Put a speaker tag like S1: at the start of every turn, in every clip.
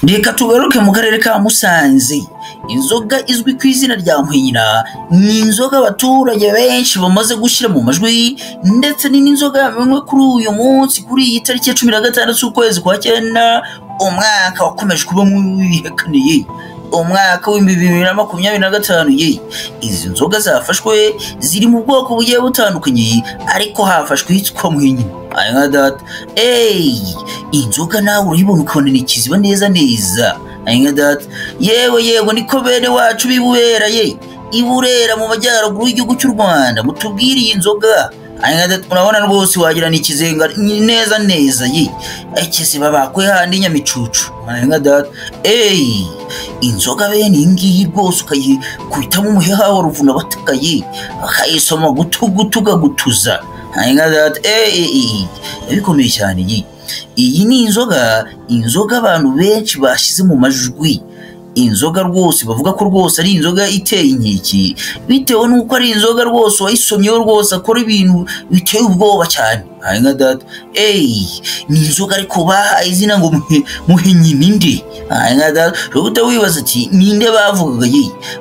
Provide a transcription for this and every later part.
S1: Reka tugaruke mu karere ka Musanze. Inzoga izwi ku izina rya Muhinyira ni inzoga abaturage benshi bamaze gushyira mu majwi, ndetse ni n'inzoga yamenywe kuri uyu munsi kuri iyi tariki ya 16 z'ukwezi kwa cyenda, umwaka wakomeje kuba mwihekaniye, umwaka wa 2025. Izi nzoga zafashwe ziri mu bwoko bugiye butandukanye, ariko hafashwe yitwa Muhinyira. Aya data inzoga nawe urayibona ukabona ni kiziba neza neza. Aya data yewe niko bene wacu bibubera iburera mu majyaruguru y'igihugu cy'u Rwanda mutubwire iyi nzoga. Aya data urabona rwose wagira ni kizenga neza neza kiziba bakwe handi Nyamicucu. Aya data inzoga bene iyi ngiyi rwose ukayikubitamo umuheha wa ruvuna batakaye akayisoma gutuga. Aya data bikomeye cyane. Iyi ni inzoga abantu benshi bashyize mu majwi. Inzoga rwose bavuga ko rwose ari inzoga iteye inkeke, bitewe nuko ari inzoga rwose wayisomyeho rwose akora ibintu biteye ubwoba cyane. Aya data ni inzoga ariko bahaye izina ngo Muhinyira ninde. Aya data rero wibaza ati ninde bavugaga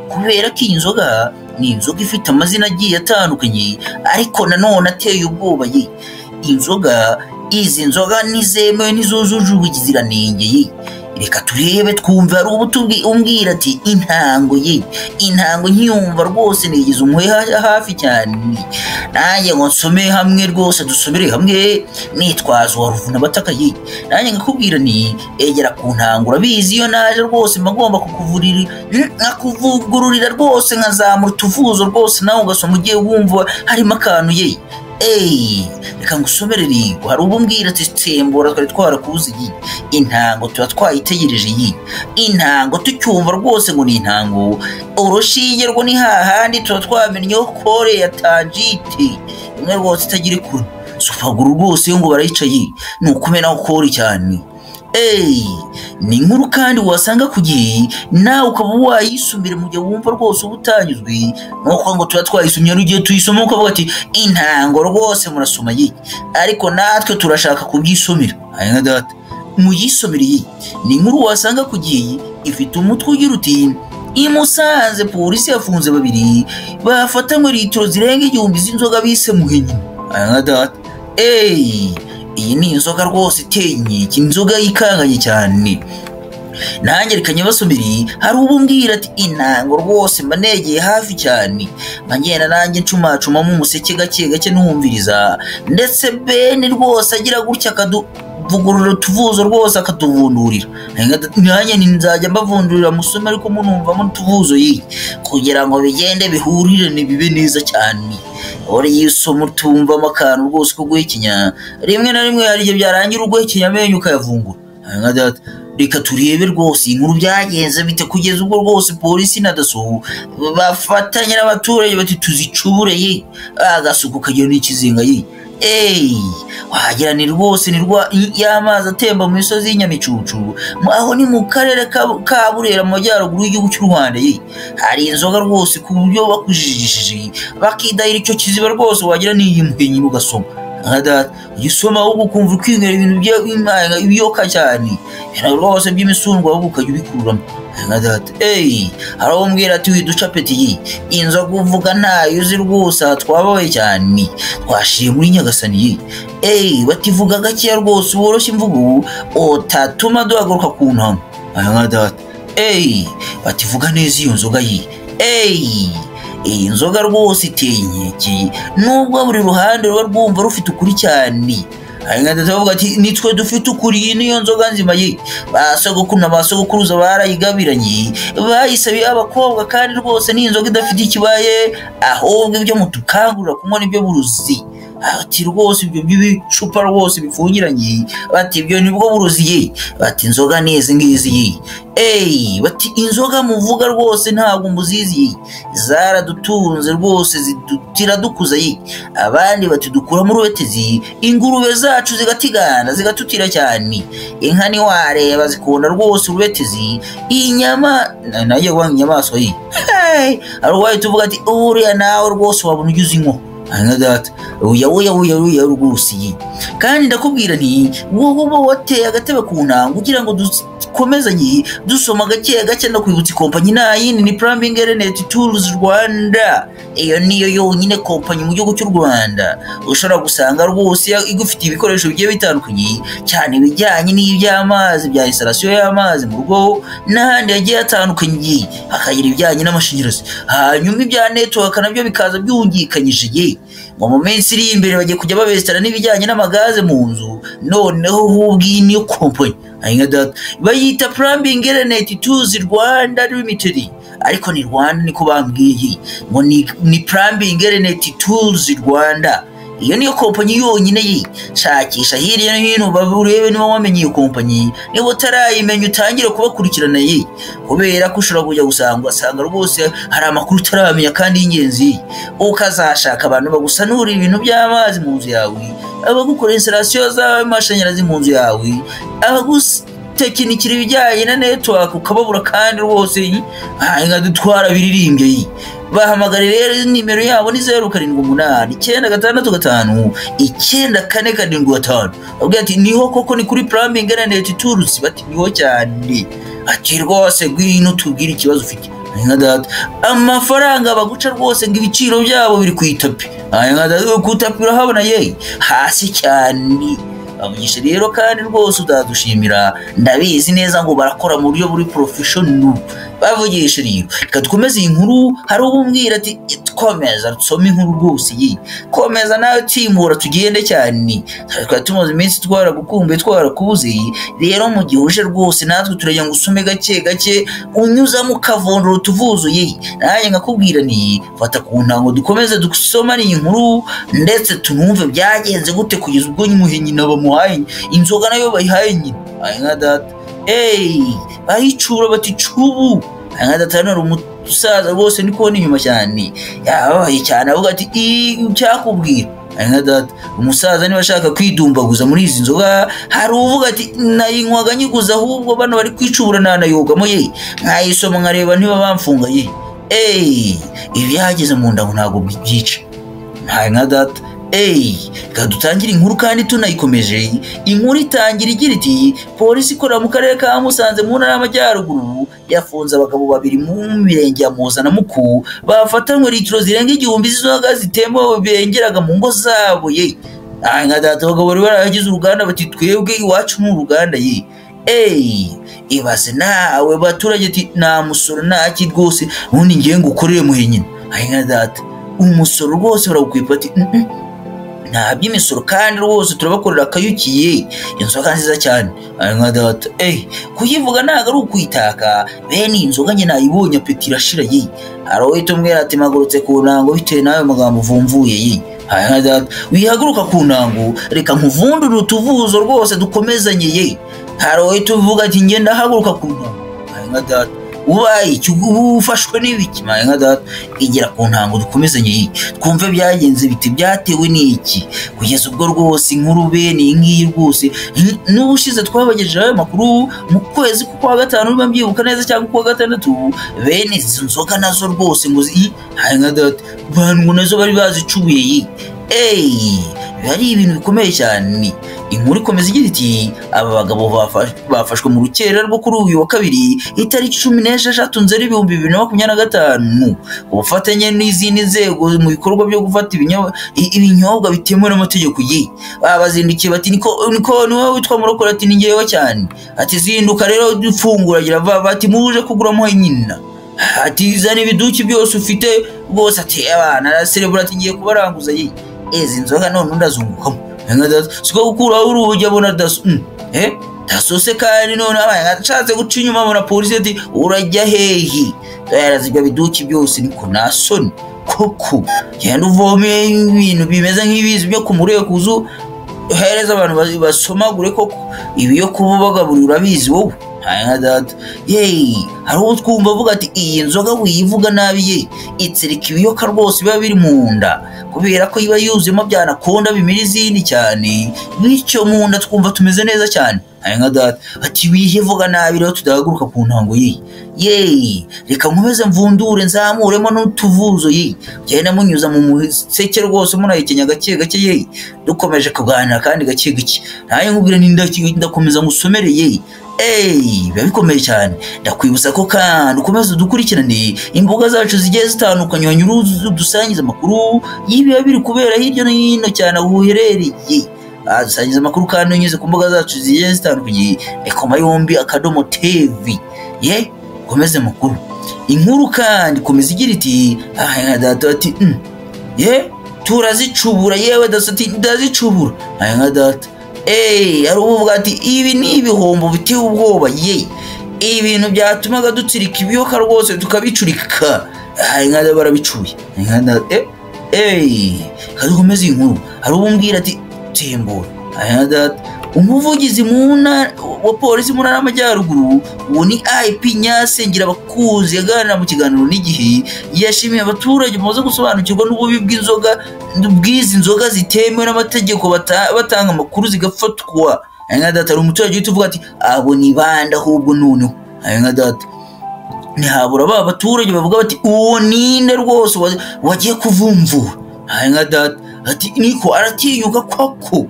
S1: kubera ko iyi nzoga ni inzoga ifite amazina agiye atandukanye, ariko nanone ateye ubwoba izi nzoga nizemewe n'izujuje ubuziranenge. Reka turebe twumva ari ubutubwi umbwira ati intango nkiyumva rwose nigize umuheha hafi cyane, nanjye ngo nsome hamwe rwose dusomere hamwe nitwaza wa ruvuna batakaye. Nanjye ngakubwira ni egera ku ntango, urabizi iyo naje rwose magomba kukuvugururira rwose nkazamura utuvuzo rwose, nawe ugasoma ugiye wumva harimo akantu reka ngusomere rigo. Hari ubumbwira ati tembora twari twarakuzi intango tuba twayitegereje intango tucyumva rwose ngo ni intango, urushinge rwo ni hahandi tuba twamenyeho kore ya tangite imwe rwose itagira ikuru supaguru rwose ngo barayicaye ni ukumena kore cyane. Ni inkuru kandi wasanga ku gihe nawe ukaba wayisumbira mu gihe wumva rwose ubutanyuzwe nuko ngo tuba twayisumye n'ugiye tuyisoma ukavuga ati intango rwose murasoma ariko natwe turashaka kubyisomera. Aya data muyisomere ni inkuru wasanga ku gihe ifite umutwe ugira uti i Musanze polisi yafunze 2 bafatanywe litiro zirenga 1000 z'inzoga bise Muhinyira. Aya data iyi ni inzoga rwose iteye inkeke, inzoga yikanganye cyane. Nanjye reka nyabasomere. Hari ubumbwira ati intango rwose manegeye hafi cyane, ngenda nanjye ncumacuma mu museke gake numviriza, ndetse bene rwose agira gutya akaduvugurura tuvuzo rwose akatuvundurira. Nanjye nzajya mbavundurira musome ariko munumvamo tuvuzo kugira ngo bigende bihurire nibibe neza cyane. Ori yisoma tumvamo akantu rwose ko guhekenya, rimwe na rimwe hari igihe byarangira uguhekenya amenyo ukayavungura. Aya data reka turebe rwose inkuru byagenze bite kugeza ubwo rwose polisi na daso bafatanya n'abaturage bati tuzicubure agasuku kagira n'ikizinga wagira ni rwose ni y'amazi atemba mu misozi y'Inyamicucu, aho ni mu karere ka Burera mu majyaruguru y'igihugu cy'u Rwanda. Hari inzoga rwose ku buryo bakujijishije bakidahira icyo kiziba rwose wagira ni Muhinyira ugasoma. Gisoma ahubwo ukumva ukwinywera ibintu by'ibiyoka cyane rwose by'imisundwa ahubwo ukajya ubikururamo. Arabambwira ati widuca peti inzoga uvuga ntayo uzi rwose twabaye cyane twashiye muri Nyagasani bativuga gakeya rwose woroshye imvugo utatuma duhaguruka ku ntango. Aya data bativuga neza iyo nzoga iyi nzoga rwose iteye inkeke, nubwo buri ruhande ruba rwumva rufite ukuri cyane. Aya data bavuga ati nitwe dufite ukuri, niyo nzoga nzima basogokuru n'abasogokuruza barayigabiranye bayisabiye abakobwa, kandi rwose ni inzoga idafite ikibaye, ahubwo ibyo mutukangurira kunywa nibyo buruzi. Ati rwose ibyo by'ibicupa rwose bifungiranye bati ibyo nibwo buruzi bati inzoga nezi ngizi bati inzoga muvuga rwose ntabwo muzizi zaradutunze rwose ziradukuza abandi bati dukura mu rubetezi ingurube zacu zigatigana zigatutira cyane, inka ni wareba zikunda rwose urubetezi, inyama nayo wanga inyamaswa ari wayo tuvuga ati uriya nawe rwose wabona ugize inko. nka data uya rwose iyi kandi ndakubwira nti wowe wateye agatebe ku ntango kugira ngo dukomezanye dusoma gake no kwibutsa kompanyi nayindi ni Plumbing Element Tools Rwanda. Iyo niyo yonyine kompanyi mu gihugu cy'u Rwanda ushobora gusanga rwose igufite ibikoresho bigiye bitandukanye cyane bijyanye n'iby'amazi bya installation y'amazi mu rugo n'ahandi yagiye atandukanye, akagira ibijyanye n'amashanyarazi, hanyuma ibya network nabyo bikaza byungikanyije ngo mu minsi iri imbere bagiye kujya babesitara n'ibijyanye n'amagaze mu nzu. Noneho hubwi niyo kompanyi bayita Plumbing Element Tools Rwanda Limited, ariko ni Rwanda niko bambwiye ngo ni Plumbing Element Tools Rwanda. Iyo niyo kompanyi yonyine shakisha hirya no hino urebe niba wamenye iyo kompanyi, niba utarayimenya utangire kubakurikirana kubera ko ushobora kujya usanga rwose hari amakuru utaramenya kandi y'ingenzi, ukazashaka abantu bagusanura ibintu by'amazi mu nzu yawe, abagukora installation z'amashanyarazi mu nzu yawe, abagutekinikira ibijyanye na network ukababura kandi rwose nka dutwara biririmbye. Bahamagare rero nimero yabo ni 0786659475. Ubwo ati niho koko ni kuri Plumbing Element Tools, bati niho cyane, ati rwose gwino tubwira ikibazo ufite. Nka data amafaranga baguca rwose ngo ibiciro byabo biri kwitapi, nka data kutapi urahabona hasi cyane. Amugisha rero kandi rwose utadushimira, ndabizi neza ngo barakora mu buryo buri professional. Bavugisha rero reka dukomeze iyi nkuru. Hari ubumbwira ati komeza tusome inkuru rwose komeza nawe timura tugende cyane, twari tumaze iminsi twarakubuze rero mu gihe uje rwose natwe turajya ngo usome gake unyuza mu kavondoro tuvuzuye. Nanjye nkakubwira ni fata ku ntango dukomeze dusoma iyi nkuru ndetse tunumve byagenze gute kugeza ubwo nyumuhenyi nabamuhaye inzoga nayo bayihaye nyine. Nka data baricura bati cubu, nka data nari umusaza rwose ndi kubona inyuma cyane yabaye cyane, avuga ati cyakubwira nka data umusaza niba ashaka kwidumbaguza muri izi nzoga, hari uvuga ati nayinywaga nyiguza ahubwo bano bari kwicubura nanayogamo nkayisoma nkareba niba bamfunga ibi yageze mu nda ngo ntabwo byica. Nka data reka dutangire inkuru kandi tunayikomeje. Inkuru itangira igira iti polisi ikorera mu karere ka Musanze mu ntara y'Amajyaruguru yafunze abagabo babiri mu mirenge ya Muza na Muku bafatanywe litiro zirenga 1000 z'inzoga zitembo bengeraga mu ngo zabo nka data abagabo bari baragize uruganda bati twebwe iwacu mu uruganda ibaze nawe baturage ati nta musoro ntaki rwose ubundi ngiye ngukorere muhenyine. Nka data umusoro rwose barawukwipa ati nta by'imisoro kandi rwose turabakorera akayukiye inzoga nziza cyane. Nka data kuyivuga ntago ari ukwitaka, bene inzoga njye nayibonye apeti irashira hari uhita umbwira ati magurutse ku ntango bitewe nayo magambo uvumvuye nka data wihaguruka ku ntango reka nkuvundure utuvuzo rwose dukomezanye hari uhita uvuga ati njye ndahaguruka ku ntango. Nka data ubaye ufashwe n'ibiki. Nka data igera ku ntango dukomezanye twumve byagenze biti byatewe n'iki kugeza ubwo rwose inkuru bene ngiyi rwose n'ubushize twabagejeje ayo makuru mu kwezi kwa gatanu niba mbyibuka neza cyangwa kwa gatandatu, bene izo nzoga nazo rwose ngo nka data bantu nazo bari bazicubuye bari ibintu bikomeye cyane. Inkuru ikomeza igira iti aba bagabo bafashwe mu rukera rwo kuri uyu wa kabiri itariki 16 Nzeri 2025 ubufatanye n'izindi nzego mu bikorwa byo gufata ibinyobwa bitemewe n'amategeko babazindukiye bati niko niwe witwa Murokora ati ningewe cyane ati zinduka rero dufungura gira bati muje kuguramo nyina ati zana ibiduki byose ufite rwose ati abana celebrate ngiye kubaranguza izi nzoga none ndazungukamo. Nka data siko gukuraho urujya abona dasose kandi none ashatse guca inyuma abona polisi ati urajya hehe yarazibya biduki byose niko nasoni koko genda uvome ibintu bimeze nk'ibizi byo kumurekuzo hereza abantu basomagure koko ibi yo kububagaburira urabizi wowe. Nka data hari uwo twumva avuga ati iyi nzoga wiyivuga nabi itsirika ibiyoka rwose biba biri mu nda kubera ko iba yuzuyemo byanakonda bimira izindi cyane bityo mu nda twumva tumeze neza cyane. nka data ati wihe vuga nabi rero tudahaguruka ku ntango ye reka nkomeze mvundure nzamuremo n'utuvuzo cyane munyuza mu museke rwose munayikenya gake gake dukomeje kuganira kandi gake gake naye nkubwira ndakomeza ngusomere biba bikomeye cyane ndakwibutsa ko kandi ukomeze dukurikirane imbuga zacu zigiye zitandukanye wanyuru dusangiza amakuru y'ibiba biri kubera hirya no hino cyane aho uherereye dusangiza amakuru kandi unyuze ku mbuga zacu zigiye zitandukanye Ekoma Yombi Akadomo TV komeze makuru inkuru kandi komeza igira iti nka data ati turazicubura yewe dasati ndazicubura nka data ari uvuga ati ibi ni ibihombo biteye ubwoba ibintu byatumaga dutsirika ibiyoka rwose tukabicurika nka data barabicuye nka data kandi komeza inkuru hari ubumbwira ati tembura nka data umuvugizi wa polisi mu ntara y'Amajyaruguru uwo ni IP Nyasengera Bakuzi yaganira mu kiganiro n'Igihe yashimiye abaturage bamaze gusobanukirwa n'ububi bw'izi nzoga zitemewe n'amategeko batanga amakuru zigafatwa nka data umuturage uhita uvuga ati abo ni banda ahubwo noneho nka data ntihabura ba baturage bavuga bati uwo ninde rwose wagiye kuvumvura nka data ati niko aratinyuka kwako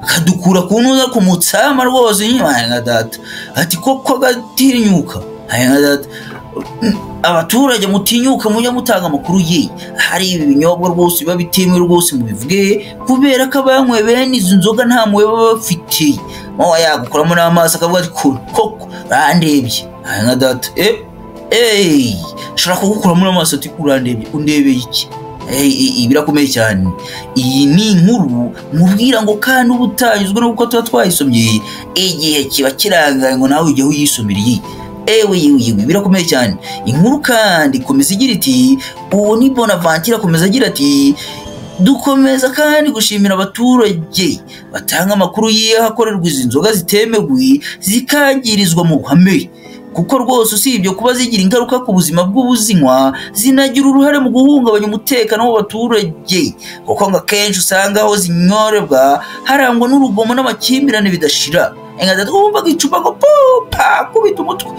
S1: kadukura kunuza ku mutsama rwose nka data ati koko gatinyuka nka data abaturage mutinyuka mujya mutanga amakuru hari ibi binyobwa rwose biba bitemewe rwose mu bivuge kubera ko abanywe bene izi nzoga nta mwe baba bafite yagukuramo n'amaso akavuga ati koko randebye nka data shaka kugukuramo n'amaso ati urandebye undebeye iki birakomeye cyane iyi ni inkuru mubwira ngo kandi ubutanyuzwe nuko tuba twayisomye igihe kiba kirangaye ngo nawe ujye uyisomera birakomeye cyane inkuru kandi komeza igira iti uwo ni Bonaventure akomeza agira ati dukomeza kandi gushimira abaturage batanga amakuru y'ahakorerwa izi nzoga zitemewe zikangirizwa mu ruhame kuko rwose usibye kuba zigira ingaruka ku buzima bw'ubuzinywa zinagira uruhare mu guhungabanya umutekano w'abaturage kuko ngo akenshi usanga aho zinyorebwa harangwa n'urugomo n'amakimbirane bidashira wumvaga icupa ngo kubita umutwe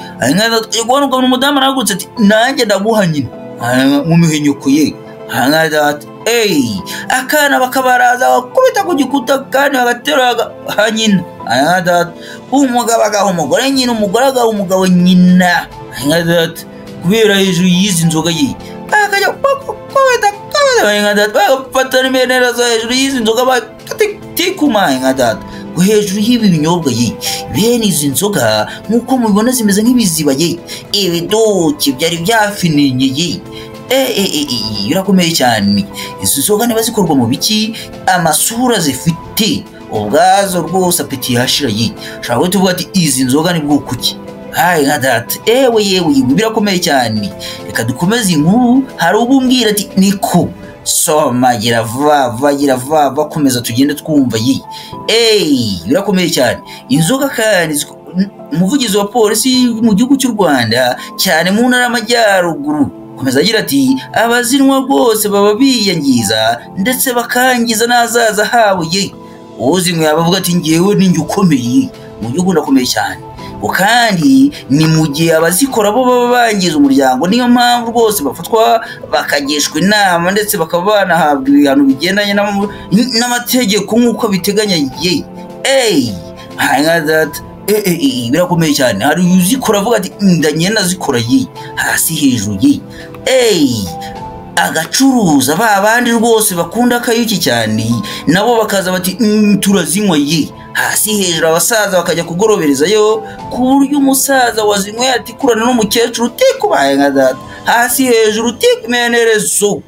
S1: ubona umudamu arahagurutse ati nanjye ndaguha nyina mu mihenyuko akana bakabaraza bakubita ku gikuta kandi bagatera nyina umugabo agaha umugore nyina umugore agaha umugabo nyina kubera hejuru y'izi nzoga bakajya kubita bagafatana imenera zo hejuru y'izi nzoga bakatikuma hejuru y'ibi binyobwa bene izi nzoga nk'uko mubibona zimeze nk'ibiziba ibiduki byari byafininye birakomeye cyane izi nzoga niba zikorwa mu biki amasura zifite ubwazo rwose apeti yashira ushobora guhita uvuga ati izi nzoga ni bwoko ki nka data birakomeye cyane reka dukomeze inkuru hari ubumbwira ati niko soma gira vava komeza tugende twumva birakomeye cyane inzoga kandi umuvugizi wa polisi mu gihugu cy'u Rwanda cyane mu ntara y'Amajyaruguru komeza agira ati abazinywa rwose baba biyangiza ndetse bakangiza n'ahazaza habo uzinywa yabavuga ati ngewe ninjye ukomeye mu gihugu ndakomeye cyane kandi ni mu gihe abazikora bo baba bangiza umuryango niyo mpamvu rwose bafatwa bakagishwa inama ndetse bakaba banahabwa ibihano bigendanye n'amategeko nk'uko biteganya nka data birakomeye cyane hari uzikora avuga ati ndagenda zikora hasi hejuru agacuruza bandi rwose bakunda akayuki cyane nabo bakaza bati turazinywa hasi hejuru abasaza bakajya kugoroberezayo ku buryo umusaza wazinywe atikurana n'umukecuru utikubaye nka data hasi hejuru utikumenerezo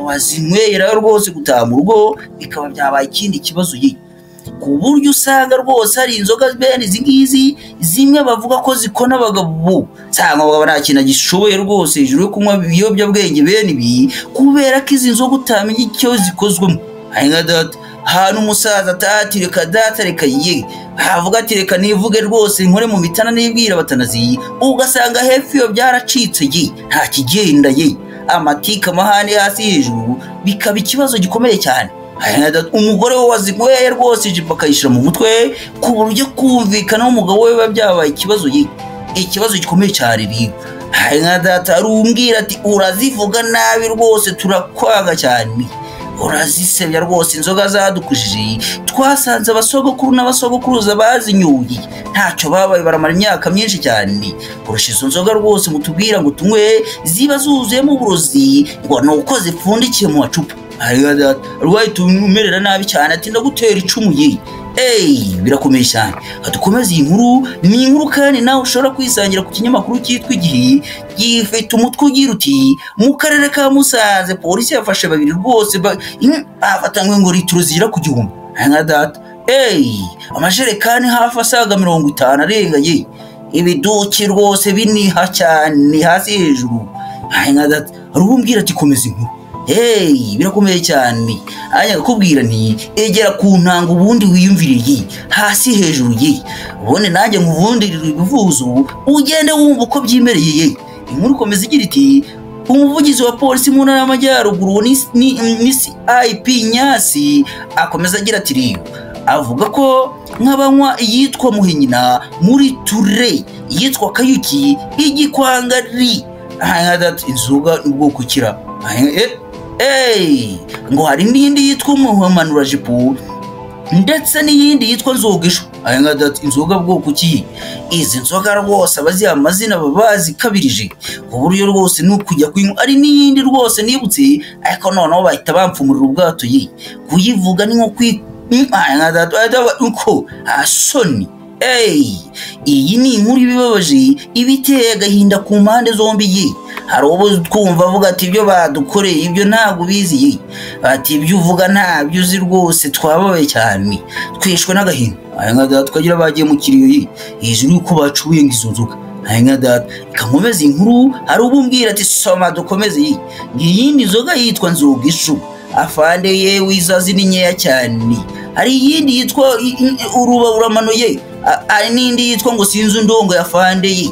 S1: wazinywera rwose gutaha mu rugo bikaba byabaye ikindi kibazo ku buryo usanga rwose hari inzoga bene izi ngizi zimwe bavuga ko zikona abagabo cyangwa abagabo nta kintu gishoboye rwose hejuru yo kunywa ibiyobyabwenge bene ibi kubera ko izi nzoga utamenya icyo zikozwemo nka data hano umusaza atati reka data reka havuga ati reka nivuge rwose nkore mu mitana n'ibwira batanazi ugasanga hepfo iyo byaracitse nta kigenda amatika amahane hasi hejuru bikaba ikibazo gikomeye cyane umugore we wazinyweye rwose ijipo akayishyira mu mutwe ku buryo kumvikana n'umugabo we biba byabaye ikibazo gikomeye cyane rero. nka data arumbwira ati urazivuga nabi rwose turakwanga cyane, urazisebya rwose, inzoga zadukujije twasanze abasogokuru n'abasogokuruza bazinyoye ntacyo babaye, baramara imyaka myinshi cyane kurusha izo nzoga rwose mutubwira ngo tunywe ziba zuzuyemo uburozi ngo nuko zipfundikiye mu macupa. rwaye tumerera nabi cyane ati ndagutera icumu ye. birakomeye cyane. dukomeze iyi nkuru, ni inkuru kandi nawe ushobora kwisangira ku kinyamakuru cyitwa Igihe, gifite umutwe ugira uti mu karere ka Musanze polisi yafashe babiri rwose bafatanywe ngo litiro zigera ku 1000. nka data amajerekani hafi asaga 50 arenga ye, ibiduki rwose biniha cyane hasi hejuru. nka data arumbwira ati komeza inkuru. birakomeye cyane. akubwira nti egera ku ntango ubundi wiyumviriye hasi hejuru ye, ubone nanjye nkuvundirira ibivuzo ugende wumva uko byimereye ye. inkuru ikomeza igira iti umuvugizi wa polisi mu ntara y'Amajyaruguru ni CIP Nyasi akomeza agira ati rero avuga ko nk'abanywa yitwa Muhinyina muri Ture, yitwa Kayuki, Igikwangari, inzoga ubwoko kira ngo hari n'indi yitwa Umumanurajipo ndetse n'iyindi yitwa Nzogisho. inzoga bwoko ki? izi nzoga rwose abazi amazina babazi kabirije ku buryo rwose n'ukujya kuyinywa. ari n'iyindi rwose nibutse ariko noneho bahita bamfumurira ubwato ye kuyivuga ni nko uko asoni. iyi ni inkuru ibibabaje ibiteye agahinda ku mpande zombi ye. hari ubu twumva avuga ati ibyo badukoreye ibyo ntabwo biziye, ati ibyo uvuga ntabyo uzi rwose, twababaye cyane twishwe n'agahinda. twagira bagiye mu kiriyo ye hejuru yuko bacuye ngo izo nzoga. ikankomeza inkuru, hari ubumbwira ati soma dukomeze ye. iyindi nzoga yitwa Nzogisho afande ye wizazi ni nkeya cyane. hari iyindi yitwa Urubaburamano ye, hari n'indi yitwa ngo sinzi ndongo ya afande ye.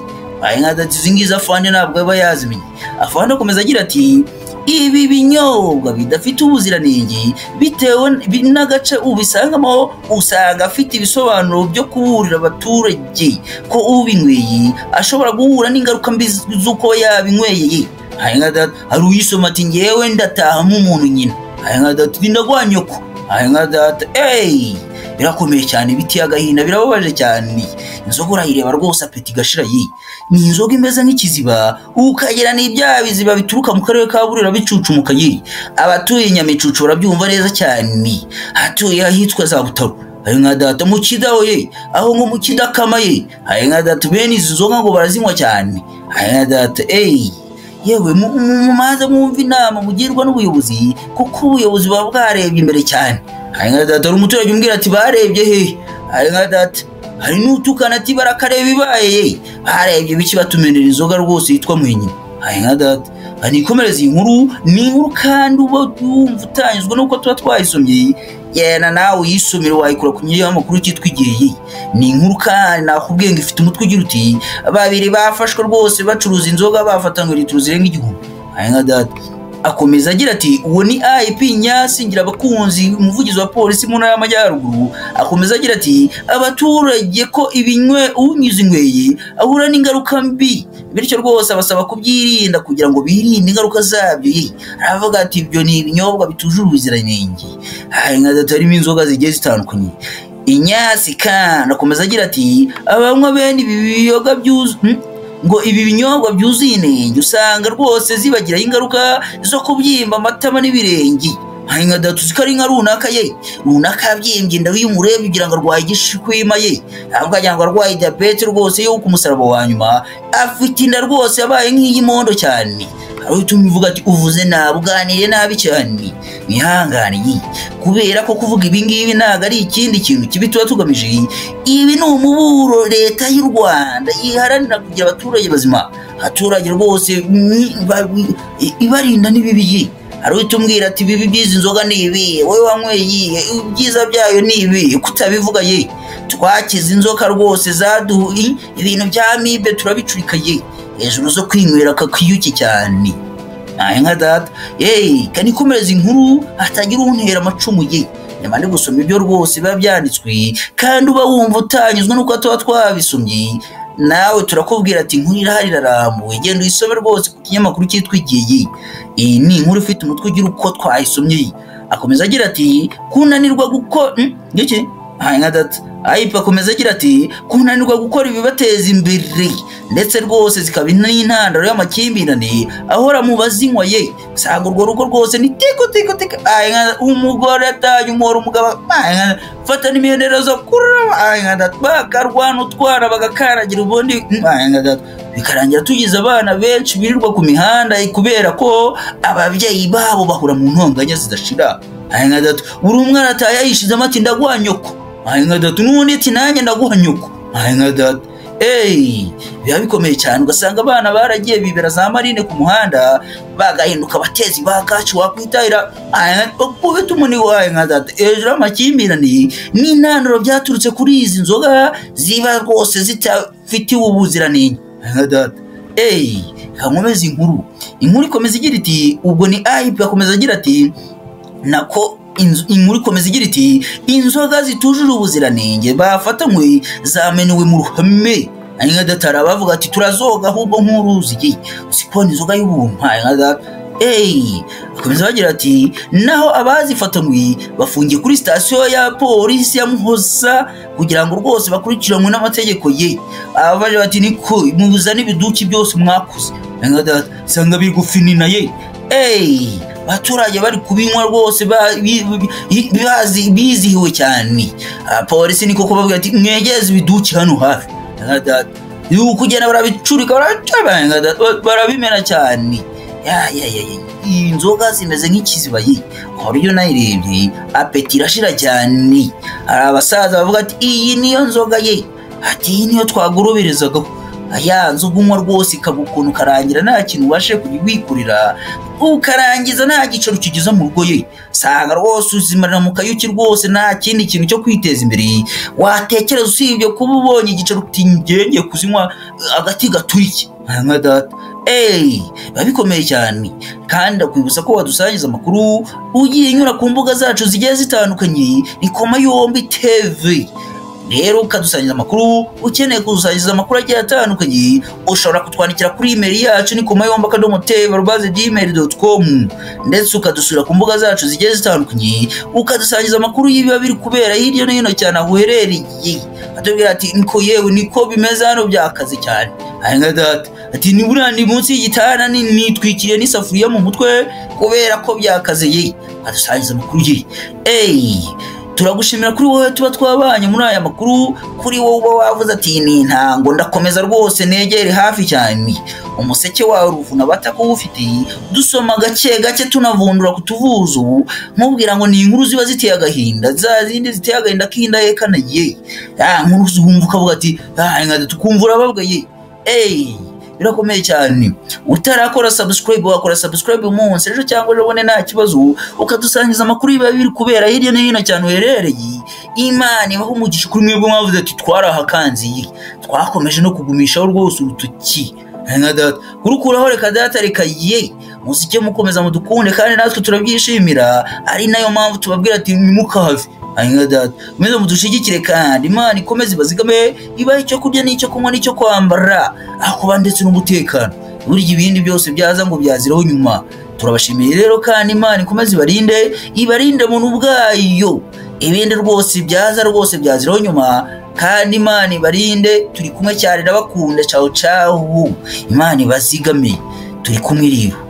S1: zingiza afande ntabwo aba yazimenya. afande akomeza agira ati ibi binyobwa bidafite ubuziranenge bitewe n'agace ubisangamo usanga afite ibisobanuro byo kuburira abaturage ko ubinyweye ashobora guhura n'ingaruka mbi z'uko yabinyweye. hari uyisoma ati ngewe ndataha nk'umuntu nyina. ndagwanyoko. birakomeye cyane, biteye agahinda, birababaje cyane. inzoga urayireba rwose apeti gashira ye. ni inzoga imeze nk'ikiziba ukagera n'ibya biziba bituruka mu karere ka Burera bicucumuka ye. abatuye Nyamicucu barabyumva neza cyane, hatuye ahitwa za Butaro. mu Kidaho ye, aho ngo mu Kidakama ye. bene izi nzoga ngo barazinywa cyane. yewe mumaze mwumva inama mugirwa n'ubuyobozi kuko ubuyobozi buba bwarebye imbere cyane. hari umuturage umbwira ati barebye he? hari n'utukana ati barakareba ibaye, barebye biki batumenera inzoga rwose yitwa Muhinyina. nikomereza iyi nkuru, ni inkuru kandi uba wumva utanyuzwe nuko tuba twayisomye. yena nawe uyisomera wayikura ku kinyamakuru cyitwa Igihe. ni inkuru kandi nakubwiye ngo ifite umutwe ugira uti babiri bafashwe rwose bacuruza inzoga bafatanywe litiro zirenga 1000. akomeza agira ati uwo ni CIP Nyasi ngira abakunzi, umuvugizi wa polisi mu ntara y'Amajyaruguru. akomeza agira ati abaturage ko unyuze inyweye ahura n'ingaruka mbi, bityo rwose abasaba kubyirinda kugira ngo birinde ingaruka zabyo. aravuga ati ibyo ni ibinyobwa bituje ubuziranenge. harimo inzoga zigiye zitandukanye. Inyasi kandi akomeza agira ati abanywa bene ibi biyoga ngo ibi binyobwa byuzuye inenge usanga rwose zibagiraho ingaruka zo kubyimba amatama n'ibirenge. tuzi ko ari nka runaka ye, runaka yabyimbye inda y'umurebye ugira ngo arwaye igishwima ye, ahubwo agira ngo arwaye diabete rwose yo ku musaraba wa nyuma, afite inda rwose yabaye nk'iy'imondo cyane. hari utuma uvuga ati uvuze nabi, uganiriye nabi cyane, mwihanganiye kubera ko kuvuga ibi ngibi ntabwo ari ikindi kintu kibi tuba tugamije. ibi ni umuburo leta y'u Rwanda iharanira kugira abaturage bazima, abaturage rwose ibarinda n'ibibi. hari utumbwira ati bibi byizi nzoga ni ibi, wowe wanyweye ibyiza byayo ni ibi, kutabivuga ye. twakize inzoka rwose ibintu bya amibe turabicurika ye hejuru zo kwinywera kakiyuki cyane. nka data kanikomereza inkuru hatagira untera amacumu ye nyuma ndi gusoma ibyo rwose biba byanditswe kandi uba wumva utanyuzwe nuko tuba twabisomye nawe turakubwira ati inkuru irahari irarambuye genda uyisome rwose ku kinyamakuru cyitwa Igihe. Iyi ni inkuru ifite umutwe ugira uko twayisomye. Akomeza agira ati kunanirwa gukora iki nka data akomeza agira ati kunanirwa gukora ibibateza imbere ndetse rwose zikaba n'intandaro y'amakimbirane ahora mu bazinywa ye usanga urwo rugo rwose ni tiko umugore ataye umora umugabo fata n'imyendera zo kuraba bakarwana utwara bagakaragira ubundi bikarangira tugize abana benshi birirwa ku mihanda kubera ko ababyeyi babo bahura mu ntonganya zidashira. Buri umwe arataye yishizemo ati ndaguha nyoko n'ubundi ati nanjye ndaguha nyoko biba bikomeye cyane ugasanga abana baragiye bibera za marine ku muhanda bagahinduka abatezi bakacu wakwitahira kubita umuni wawe hejuru y'amakimbirane n'intandaro byaturutse kuri izi nzoga ziba rwose zitafitiwe ubuziranenge. kankomeza inkuru ikomeza igira iti ubwo ni akomeza agira ati nako inkuru ikomeza igira iti inzoga zitujuje ubuziranenge bafatanywe zamenewe mu ruhame nka data bavuga ati turazoga ahubwo nk'uruzi usibona inzoga y'ubuntu nka data akomeza bagira ati naho abazifatanywe bafungiye kuri sitasiyo ya polisi ya Muhoza kugira ngo rwose bakurikiranwe n'amategeko ye. Abaje bati niko mubuza n'ibiduki byose mwakuze nka data sanga bigufinina ye baturage bari kubinywa rwose bizihiwe cyane. Polisi niko kubabwira ati mwegeze ibiduki hano hafi kugenda barabicurika barabimena cyane. Inzoga zimeze nk'ikiziba ye iyo nayirebye apeti irashira cyane. Hari abasaza bavuga ati iyi niyo nzoga ye ati iyi niyo twaguroberezaga nzoga unywa rwose ikagukuna ukarangira nta kintu ubashe kuyikurira ukarangiza nta giciro kigize mu rugo ye sanga rwose uzimarira mu kayuki rwose nta kindi kintu cyo kwiteza imbere watekereza usibye kuba ubonye igiciro utingenge kuzinywa agati gaturike nka data biba bikomeye cyane. kandi akwibutsa ko wadusangiza amakuru ugiye nyura ku mbuga zacu zigiye zitandukanye ni Koma Yombi TV. Rero ukadusangiza amakuru ukeneye kudusangiza amakuru agiye atandukanye ushobora kutwandikira kuri email yacu ni komayombi@gmail.com ndetse ukadusura ku mbuga zacu zigiye zitandukanye ukadusangiza amakuru y'ibiba biri kubera hirya no hino cyane aho uherereye. Atubwira ati niko yewe niko bimeze hano byakaze cyane nka data ati niburandi munsi y'igitana nitwikiriye n'isafuriya mu mutwe kubera ko byakaze ye. Adusangiza amakuru ye turagushimira kuri wowe tuba twabanye muri aya makuru kuri wowe uba wavuze ati ni ntango ndakomeza rwose negere hafi cyane umuseke wawe ruvuna batakuwufite dusoma gake gake tunavundura kutuvuzu nkubwira ngo ni inkuru ziba ziteye agahinda za zindi ziteye agahinda kinda yekana ye nkuru zumva ukavuga ati nka tukumvura babwaye birakomeye cyane. Utarakora subscribe wakora subscribe umunsi ejo cyangwa ejo bone nta kibazo ukadusangiza amakuru yiba biri kubera hirya no hino cyane uherereye. Imana ibaho umugisha kuri mwebwe mwavuze ati twarahakanziye twakomeje no kugumishaho rwose urutuki nka data kurukuraho reka data reka ye musike mukomeza mudukunde kandi natwe turabyishimira ari nayo mpamvu tubabwira ati nimukave nka data meze mudushigikire kandi Imana ikomeze bazigame ibaho icyo kurya n'icyo kunywa n'icyo kwambara akuba ndetse n'umutekano burya ibindi byose byaza ngo byaziraho nyuma. Turabashimiye rero kandi Imana ikomeze ibarinde muntu ubwayo ibindi rwose byaza rwose byaziraho nyuma kandi Imana ibarinde turi kumwe cyane ndabakunda ciao Imana ibazigame turi kumwe rero.